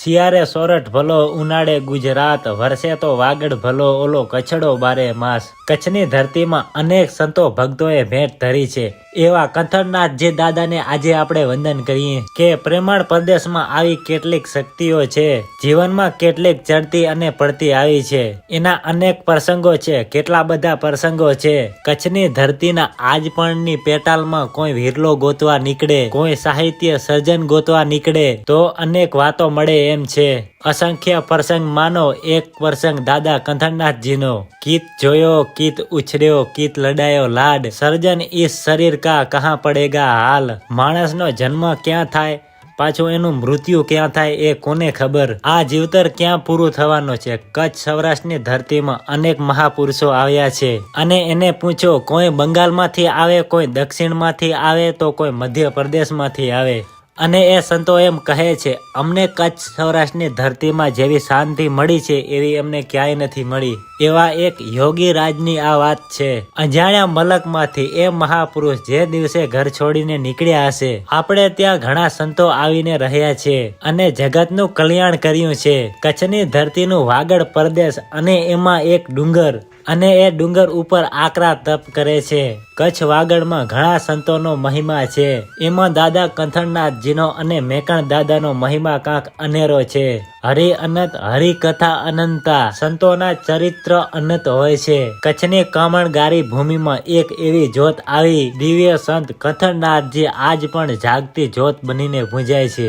શિયાળે સોરઠ ભલો ઉનાળે ગુજરાત, વરસે તો વાગડ ભલો ઓલો કચ્છડો બારે માસ। કચ્છની ધરતીમાં અનેક સંતો ભક્તોએ ભેટ ધરી છે। એવા કંથળનાથજી દાદાને આજે આપણે વંદન કરીએ કે પ્રેમાળ પ્રદેશમાં આવી કેટલીક શક્તિઓ છે, જીવનમાં કેટલીક ચડતી અને પડતી આવી છે। એના અનેક પ્રસંગો છે, કેટલા બધા પ્રસંગો છે। કચ્છની ધરતીના આજપણની પેટાલમાં કોઈ વિરલો ગોતવા નીકળે, કોઈ સાહિત્ય સર્જન ગોતવા નીકળે તો અનેક વાતો મળે એમ છે। અસંખ્ય પ્રસંગ માનો એક પ્રસંગ દાદા કંથળનાથજીનો। કીત જોયો કીત ઉછર્યો કીત લડાયો લાડ, સર્જન ઇસ શરીર કા કહા પડેગા હાલ। માણસનો જન્મ ક્યાં થાય, પાછું એનું મૃત્યુ ક્યાં થાય એ કોને ખબર। આ જીવતર ક્યાં પૂરું થવાનું છે। કચ્છ સૌરાષ્ટ્રની ધરતીમાં અનેક મહાપુરુષો આવ્યા છે અને એને પૂછો, કોઈ બંગાળમાંથી આવે, કોઈ દક્ષિણમાંથી આવે તો કોઈ મધ્યપ્રદેશમાંથી આવે, અને એ સંતો એમ કહે છે, અમને કચ્છ સૌરાષ્ટ્રની ધરતીમાં જેવી શાંતિ મળી છે એવી અમને ક્યાંય નથી મળી। એવા એક યોગી રાજની આ વાત છે। અજાણ્યા મલકમાંથી એ મહાપુરુષ જે દિવસે ઘર છોડીને નીકળ્યા હશે, આપણે ત્યાં ઘણા સંતો આવીને રહ્યા છે અને જગતનું કલ્યાણ કર્યું છે। કચ્છની ધરતીનું વાગડ પ્રદેશ અને એમાં એક ડુંગર, અને એ ડુંગર ઉપર આકરા તપ કરે છે। કચ્છ વાગડમાં ઘણા સંતોનો મહિમા છે, એમાં દાદા કંથળનાથજીનો અને મેકણ દાદાનો મહિમા કાંક અનેરો છે। હરિ અનંત હરિકથા અનંતા, સંતોના ચરિત્ર અનંત હોય છે। કચ્છની કમણગારી ભૂમિમાં એક એવી જ્યોત આવી, દિવ્ય સંત કંથળનાથજી આજ પણ જાગતી જ્યોત બનીને પૂજાય છે।